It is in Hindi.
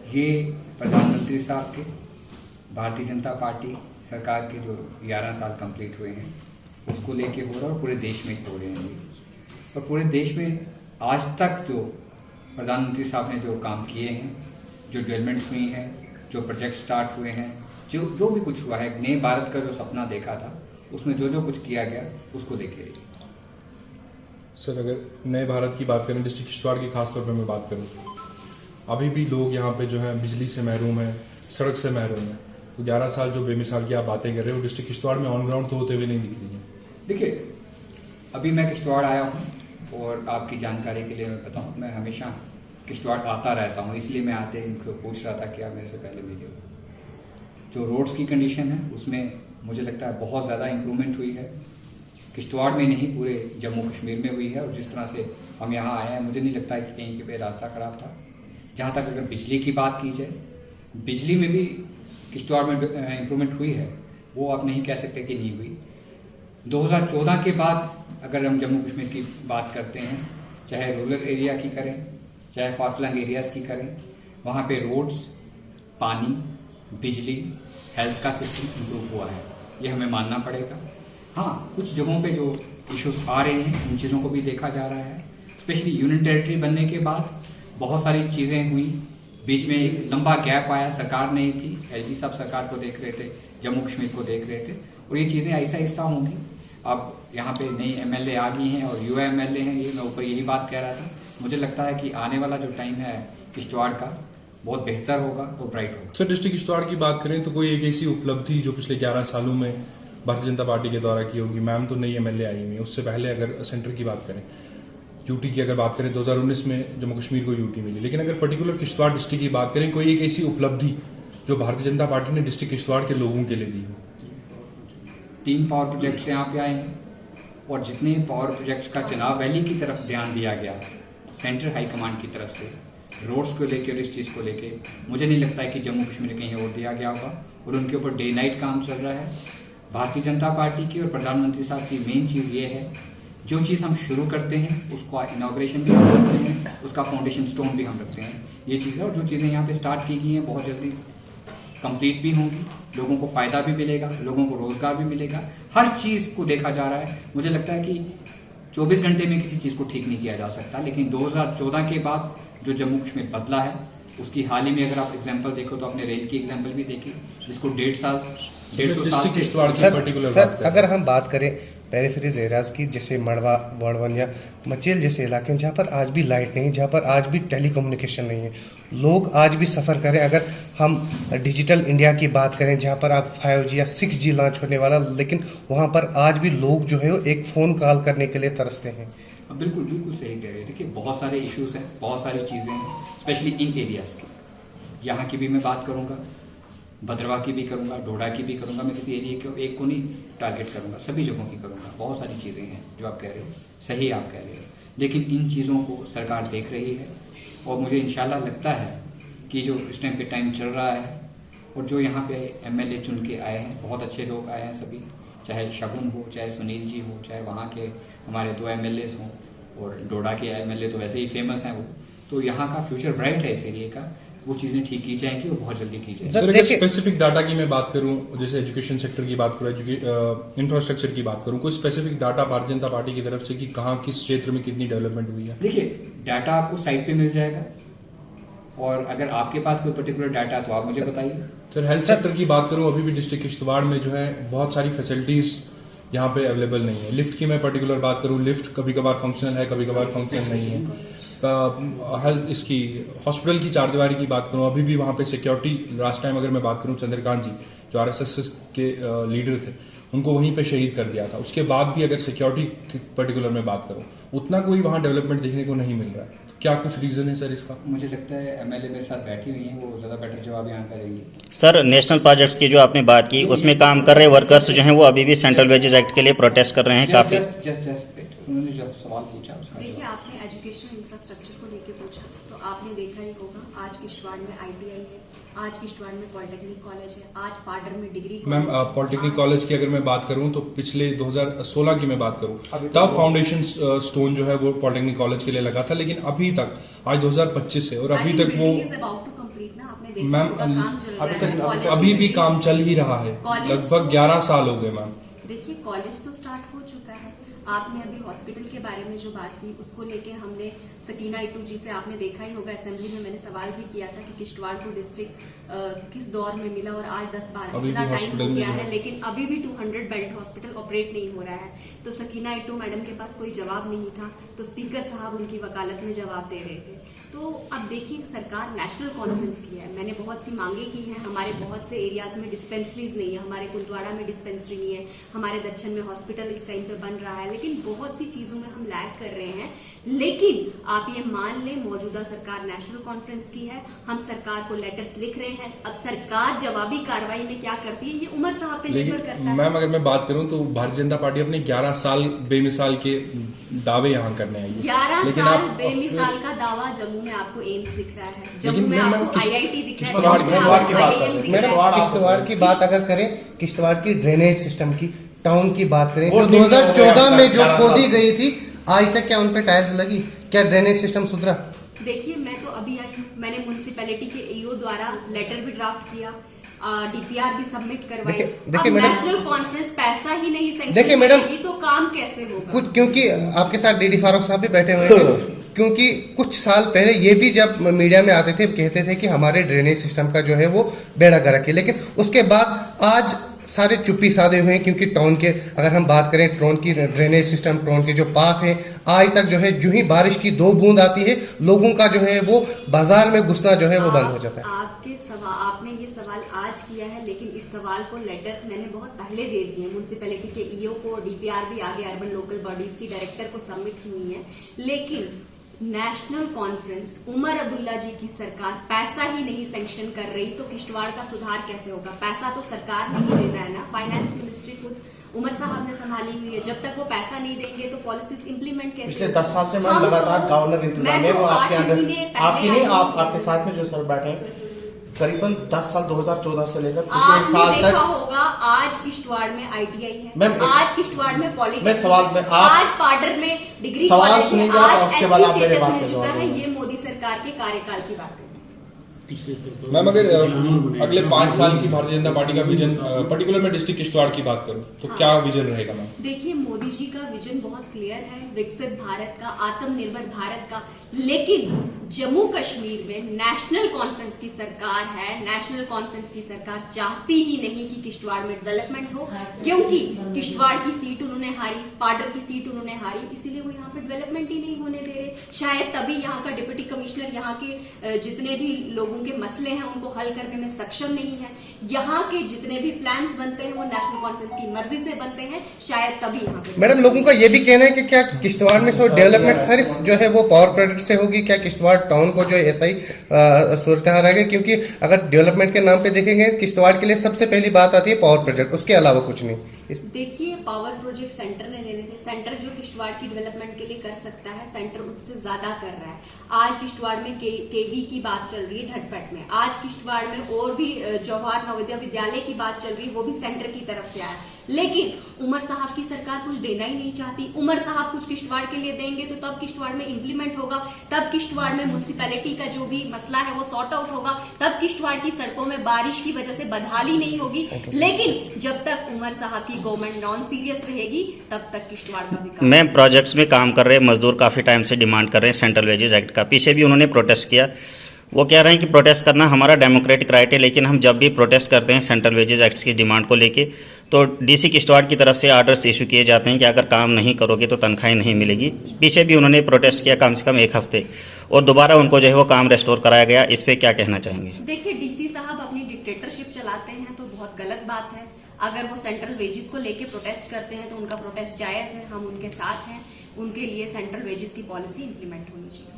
ये प्रधानमंत्री साहब के भारतीय जनता पार्टी सरकार के जो 11 साल कंप्लीट हुए हैं उसको लेके हो रहा है और पूरे देश में हो रहे हैं ये। और पूरे देश में आज तक जो प्रधानमंत्री साहब ने जो काम किए हैं, जो डेवलपमेंट्स हुई हैं, जो प्रोजेक्ट स्टार्ट हुए हैं, जो भी कुछ हुआ है, नए भारत का जो सपना देखा था उसमें जो कुछ किया गया उसको लेके। सर, अगर नए भारत की बात करें, डिस्ट्रिक्ट किश्तवाड़ की खास तौर पे मैं बात करूं, अभी भी लोग यहाँ पे जो है बिजली से महरूम है, सड़क से महरूम है। तो 11 साल जो बेमिसाल की आप बातें कर रहे हो, डिस्ट्रिक्ट किश्तवाड़ में ऑन ग्राउंड तो होते हुए नहीं दिख रही है। देखिए, अभी मैं किश्तवाड़ आया हूँ और आपकी जानकारी के लिए मैं बताऊँ, मैं हमेशा किश्तवाड़ आता रहता हूँ, इसलिए मैं आते इनको पूछ रहा था कि आप मेरे से पहले मिले हो। जो रोड्स की कंडीशन है उसमें मुझे लगता है बहुत ज़्यादा इम्प्रूवमेंट हुई है, किश्तवाड़ में नहीं पूरे जम्मू कश्मीर में हुई है। और जिस तरह से हम यहाँ आए हैं, मुझे नहीं लगता है कि कहीं पे रास्ता ख़राब था। जहाँ तक अगर बिजली की बात की जाए, बिजली में भी किश्तवाड़ में इम्प्रूवमेंट हुई है, वो आप नहीं कह सकते कि नहीं हुई। 2014 के बाद अगर हम जम्मू कश्मीर की बात करते हैं, चाहे रूरल एरिया की करें, चाहे फारफ्लंग एरियाज़ की करें, वहाँ पे रोड्स, पानी, बिजली, हेल्थ का सिस्टम इम्प्रूव हुआ है, ये हमें मानना पड़ेगा। हाँ, कुछ जगहों पे जो इश्यूज आ रहे हैं उन चीज़ों को भी देखा जा रहा है। स्पेशली यूनियन टेरिटरी बनने के बाद बहुत सारी चीज़ें हुई, बीच में एक लंबा गैप आया, सरकार नहीं थी, एलजी साहब सरकार को देख रहे थे, जम्मू कश्मीर को देख रहे थे, और ये चीज़ें ऐसा ऐसा होंगी। अब यहाँ पे नई एमएलए आ गई हैं और युवा एमएलए हैं, ये मैं ऊपर यही बात कह रहा था। मुझे लगता है कि आने वाला जो टाइम है किश्तवाड़ का बहुत बेहतर होगा और ब्राइट होगा। सर, डिस्ट्रिक्ट किश्तवाड़ की बात करें तो कोई एक ऐसी उपलब्धि जो पिछले 11 सालों में भारतीय जनता पार्टी के द्वारा की होगी? मैम तो नई एमएलए आई हुई है, उससे पहले अगर सेंटर की बात करें, यूटी की अगर बात करें, 2019 में जम्मू कश्मीर को यूटी मिली, लेकिन अगर पर्टिकुलर किश्तवाड़ डिस्ट्रिक्ट की बात करें, कोई एक ऐसी उपलब्धि जो भारतीय जनता पार्टी ने डिस्ट्रिक्ट किश्तवाड़ के लोगों के लिए दी हो? 3 पावर प्रोजेक्ट्स यहाँ पे आए हैं और जितने पावर प्रोजेक्ट्स का चुनाव वैली की तरफ ध्यान दिया गया सेंट्रल हाई कमांड की तरफ से, रोड्स को लेकर और इस चीज़ को लेकर, मुझे नहीं लगता है कि जम्मू कश्मीर कहीं और दिया गया होगा। और उनके ऊपर डे नाइट काम चल रहा है। भारतीय जनता पार्टी की और प्रधानमंत्री साहब की मेन चीज़ ये है, जो चीज़ हम शुरू करते हैं उसका इनॉग्रेशन भी हम रखते हैं, उसका फाउंडेशन स्टोन भी हम रखते हैं। ये चीज़ है, और जो चीज़ें यहाँ पे स्टार्ट की गई हैं बहुत जल्दी कंप्लीट भी होंगी, लोगों को फ़ायदा भी मिलेगा, लोगों को रोज़गार भी मिलेगा। हर चीज़ को देखा जा रहा है। मुझे लगता है कि 24 घंटे में किसी चीज़ को ठीक नहीं किया जा सकता, लेकिन 2014 के बाद जो जम्मू कश्मीर बदला है उसकी हाल ही में अगर आप एग्जाम्पल देखो तो आपने रेल की एग्जाम्पल भी देखी, जिसको 150 साल से। सर, अगर हम बात करें पेरिफेरीज एरियाज की, जैसे मड़वा, वड़वन या मचेल जैसे इलाके हैं जहाँ पर आज भी लाइट नहीं, जहाँ पर आज भी टेलीकम्युनिकेशन नहीं है, लोग आज भी सफ़र करें। अगर हम डिजिटल इंडिया की बात करें, जहाँ पर आप 5G या 6G लॉन्च होने वाला, लेकिन वहाँ पर आज भी लोग जो है वो एक फ़ोन कॉल करने के लिए तरसते हैं। बिल्कुल बिल्कुल सही कह रहे हैं। देखिए, बहुत सारे इश्यूज हैं, बहुत सारी चीज़ें हैं, स्पेशली इन एरियाज़ की। यहाँ की भी मैं बात करूँगा, भद्रवा की भी करूँगा, डोडा की भी करूँगा। मैं किसी एरिया को एक को नहीं टारगेट करूँगा, सभी जगहों की करूँगा। बहुत सारी चीज़ें हैं जो आप कह रहे हो, सही आप कह रहे हो, लेकिन इन चीज़ों को सरकार देख रही है। और मुझे इंशाल्लाह लगता है कि जो इस टाइम पे टाइम चल रहा है और जो यहाँ पे एमएलए चुन के आए हैं, बहुत अच्छे लोग आए हैं सभी, चाहे शगुन हो, चाहे सुनील जी हो, चाहे वहाँ के हमारे 2 एमएलए हों, और डोडा के एमएलए तो वैसे ही फेमस हैं वो। तो यहाँ का फ्यूचर ब्राइट है इस एरिया का। वो चीज़ें ठीक की जाएंगी और बहुत जल्दी की जाएंगी। सर, अगर स्पेसिफिक डाटा की मैं बात करूं, जैसे एजुकेशन सेक्टर की बात करूं, इंफ्रास्ट्रक्चर की बात करूं, कोई specific data Bharatiya Janata party की तरफ से कि कहाँ किस क्षेत्र में कितनी डेवलपमेंट हुई है? देखिए, डाटा आपको साइट पे मिल जाएगा, और अगर आपके पास कोई पर्टिकुलर डाटा तो आप मुझे बताइए। सर, हेल्थ सेक्टर की बात करूं, अभी भी डिस्ट्रिक्ट किश्तवाड़ में जो है बहुत सारी फैसिलिटीज यहाँ पे अवेलेबल नहीं है। लिफ्ट की मैं पर्टिकुलर बात करूं, लिफ्ट कभी कभार फंक्शनल है, कभी कभार फंक्शनल नहीं है। हेल्थ इसकी हॉस्पिटल की चारदीवारी की बात करूं, अभी भी वहाँ पे सिक्योरिटी, लास्ट टाइम अगर मैं बात करूं, चंद्रकांत जी जो आरएसएस के लीडर थे, उनको वहीं पे शहीद कर दिया था। उसके बाद भी अगर सिक्योरिटी पर्टिकुलर में बात करूं, उतना कोई वहाँ डेवलपमेंट देखने को नहीं मिल रहा है। तो क्या कुछ रीजन है सर इसका? मुझे लगता है एमएलए मेरे साथ बैठी हुई हैं, वो ज़्यादा बेटर जवाब यहाँ करेंगी। सर, नेशनल प्रोजेक्ट्स की जो आपने बात की, उसमें काम कर रहे वर्कर्स जो हैं वो अभी भी सेंट्रल वेजेस एक्ट के लिए प्रोटेस्ट कर रहे हैं काफी। उन्होंने जो सवाल पूछा उसका, देखिए, आपने एजुकेशन इंफ्रास्ट्रक्चर को लेके पूछा, तो आपने देखा ही होगा आज किश्तवाड़ में ITI है, आज किश्तवाड़ में पॉलिटेक्निक कॉलेज है, आज पाडर में डिग्री। मैम, पॉलिटेक्निक कॉलेज की अगर मैं बात करूं तो पिछले 2016 की मैं बात करूं तब फाउंडेशन स्टोन जो है वो पॉलिटेक्निक कॉलेज के लिए लगा था, लेकिन अभी तक आज 2025 है और अभी तक वो अबाउट टू कंप्लीट ना। आपने देखा मैम होगा काम चल रहा है कॉलेज अभी भी में। काम चल ही रहा है, कॉलेज लगभग तो- 11 साल हो गए मैम। देखिए कॉलेज तो स्टार्ट हो चुका है। आपने अभी हॉस्पिटल के बारे में जो बात की उसको लेके हमने सकीना इटू जी से आपने देखा ही होगा असेंबली में मैंने सवाल भी किया था कि किश्तवाड़ को डिस्ट्रिक्ट किस दौर में मिला और आज 10-12 अभी इतना भी टाइम हॉस्पिटल हो में गया जो है है। लेकिन अभी भी 200 बेड हॉस्पिटल ऑपरेट नहीं हो रहा है। तो सकीना इटू मैडम के पास कोई जवाब नहीं था तो स्पीकर साहब उनकी वकालत में जवाब दे रहे थे। तो अब देखिए सरकार नेशनल कॉन्फ्रेंस की है, मैंने बहुत सी मांगे की हैं। हमारे बहुत से एरियाज में डिस्पेंसरीज नहीं है, हमारे कुंदवाड़ा में डिस्पेंसरी नहीं है, हमारे दक्षिण में हॉस्पिटल इस टाइम पे बन रहा है, लेकिन बहुत सी चीजों में हम लैग कर रहे हैं। लेकिन आप ये मान लें मौजूदा सरकार नेशनल कॉन्फ्रेंस की है, हम सरकार को लेटर्स लिख रहे हैं। अब सरकार जवाबी कार्रवाई में क्या करती है ये उमर साहब पे निर्भर करता लेकिन है। मैम अगर मैं बात करूं तो भारतीय जनता पार्टी अपने 11 साल बेमिसाल के दावे यहाँ करने आई है। 11 लेकिन साल आप बेमिसाल का दावा जम्मू में आपको एम्स दिख रहा है, जम्मू लेकिन में मैम, आपको किस- IIT दिख रहा है, किश्तवाड़ जम्मू में किश्तवाड़ आपको की बात IIM दिख मैडम रहा है। किश्तवाड़ की बात अगर करें, किश्तवाड़ की ड्रेनेज सिस्टम की, टाउन की बात करें, वो जो ठीक है, 2014 में जो 11 खोदी साल। गई थी आज तक क्या उन पे टाइल्स लगी? क्या ड्रेनेज सिस्टम सुधरा? देखिए मैं तो अभी आई हूँ, मैंने म्युनिसिपैलिटी के ईओ द्वारा लेटर भी ड्राफ्ट किया, DPR भी सबमिट करवाई। देखिए अब मैडम- नेशनल कॉन्फ्रेंस पैसा ही नहीं देखिए सैंक्शन मैडम- करेगी तो काम कैसे होगा? कुछ क्योंकि आपके साथ डीडी फारूक साहब भी बैठे हुए हैं, क्योंकि कुछ साल पहले ये भी जब मीडिया में आते थे कहते थे कि हमारे ड्रेनेज सिस्टम का जो है वो बेड़ा गर्क है, लेकिन उसके बाद आज सारे चुप्पी साधे हुए हैं। क्योंकि टाउन के अगर हम बात करें टाउन की ड्रेनेज सिस्टम, टाउन के जो पाथ है, आज तक जो है जो ही बारिश की 2 बूंद आती है लोगों का जो है वो बाजार में घुसना जो है वो बंद हो जाता है। आपने ये सवाल आज किया है, लेकिन इस सवाल को लेटर्स मैंने बहुत पहले दे दिए म्युनिसिपैलिटी के ईओ को, DPR भी आगे अर्बन लोकल बॉडीज की डायरेक्टर को सबमिट की हुई है। लेकिन नेशनल कॉन्फ्रेंस उमर अब्दुल्ला जी की सरकार पैसा ही नहीं सैंक्शन कर रही तो किश्तवाड़ का सुधार कैसे होगा? पैसा तो सरकार ने ही देना है ना, फाइनेंस मिनिस्ट्री खुद उमर साहब ने संभाली हुई है। जब तक वो पैसा नहीं देंगे तो पॉलिसीज इंप्लीमेंट कैसे? पिछले 10 साल से मैम लगातार गवर्नर इंतजाम में वो आपके अंदर, आपकी नहीं, आपके साथ में जो सर बैठे हैं करीबन 10 साल 2014 से लेकर पिछले 1 आपने साल देखा तक। होगा आज किश्तवाड़ में ITI है, मैम, आज किश्तवाड़ में पॉलिटेक्निक, मैं सवाल में आज पाडर में डिग्री सवाल कॉलेज है, सुनिएगा, आज उसके ST बाद आप मेरे स्टेटस बात मिल पे चुका जवाब है। देंगे। ये मोदी सरकार के कार्यकाल की बात है। मैम अगर अगले 5 साल की भारतीय जनता पार्टी का विजन पर्टिकुलर में डिस्ट्रिक्ट किश्तवाड़ की बात करूं तो क्या विजन रहेगा मैम? देखिए मोदी जी का विजन बहुत क्लियर है, विकसित भारत का, आत्मनिर्भर भारत का। लेकिन जम्मू कश्मीर में नेशनल कॉन्फ्रेंस की सरकार है, नेशनल कॉन्फ्रेंस की सरकार चाहती ही नहीं कि किश्तवाड़ में डेवलपमेंट हो, क्योंकि किश्तवाड़ की सीट उन्होंने हारी, पाडर की सीट उन्होंने हारी, इसीलिए वो यहाँ पे डेवलपमेंट ही नहीं होने दे रहे। शायद तभी यहाँ का डिप्टी कमिश्नर यहाँ के जितने भी लोगों के मसले हैं उनको हल करने में सक्षम नहीं है। यहाँ के जितने भी प्लान्स बनते हैं वो नेशनल कॉन्फ्रेंस की मर्जी से बनते हैं, शायद तभी यहाँ पे। मैडम लोगों का ये भी कहना है कि क्या किश्तवाड़ में सो डेवलपमेंट सिर्फ जो है वो पावर प्रोजेक्ट से होगी? क्या किश्तवाड़ टाउन को जो ऐसा ही सूरत हाल रहेगा? क्योंकि अगर डेवलपमेंट के नाम पे देखेंगे किश्तवाड़ के लिए सबसे पहली बात आती है पावर प्रोजेक्ट, उसके अलावा कुछ नहीं। देखिए पावर प्रोजेक्ट सेंटर ने लेने थे, सेंटर जो किश्तवाड़ की डेवलपमेंट के लिए कर सकता है सेंटर उससे ज्यादा कर रहा है। आज किश्तवाड़ में केवी की बात चल रही है ढटपट में, आज किश्तवाड़ में और भी जवाहर नवोदय विद्यालय की बात चल रही है, वो भी सेंटर की तरफ से आया। लेकिन उमर साहब की सरकार कुछ देना ही नहीं चाहती। उमर साहब कुछ किश्तवाड़ के लिए देंगे तो तब किश्तवाड़ में इम्प्लीमेंट होगा, तब किश्तवाड़ में म्युनिसिपैलिटी का जो भी मसला है वो सॉर्ट आउट होगा, तब किश्तवाड़ की सड़कों में बारिश की वजह से बदहाली नहीं होगी। लेकिन जब तक उमर साहब की गवर्नमेंट नॉन सीरियस रहेगी तब तक किश्तवाड़ का विकास। मैम प्रोजेक्ट्स में काम कर रहे मजदूर काफ़ी टाइम से डिमांड कर रहे हैं सेंट्रल वेजेस एक्ट का। पीछे भी उन्होंने प्रोटेस्ट किया, वो कह रहे हैं कि प्रोटेस्ट करना हमारा डेमोक्रेटिक राइट है, लेकिन हम जब भी प्रोटेस्ट करते हैं सेंट्रल वेजेस एक्ट की डिमांड को लेके तो डीसी किश्तवाड़ की तरफ से आर्डर्स इशू किए जाते हैं कि अगर काम नहीं करोगे तो तनख्वाही नहीं मिलेगी। पीछे भी उन्होंने प्रोटेस्ट किया कम से कम 1 हफ्ते, और दोबारा उनको जो है वो काम रेस्टोर कराया गया। इस पर क्या कहना चाहेंगे? देखिए डीसी साहब अपनी डिक्टेटरशिप चलाते हैं तो बहुत गलत बात है। अगर वो सेंट्रल वेजेस को लेके प्रोटेस्ट करते हैं तो उनका प्रोटेस्ट जायज है, हम उनके साथ हैं, उनके लिए सेंट्रल वेजेस की पॉलिसी इंप्लीमेंट होनी चाहिए।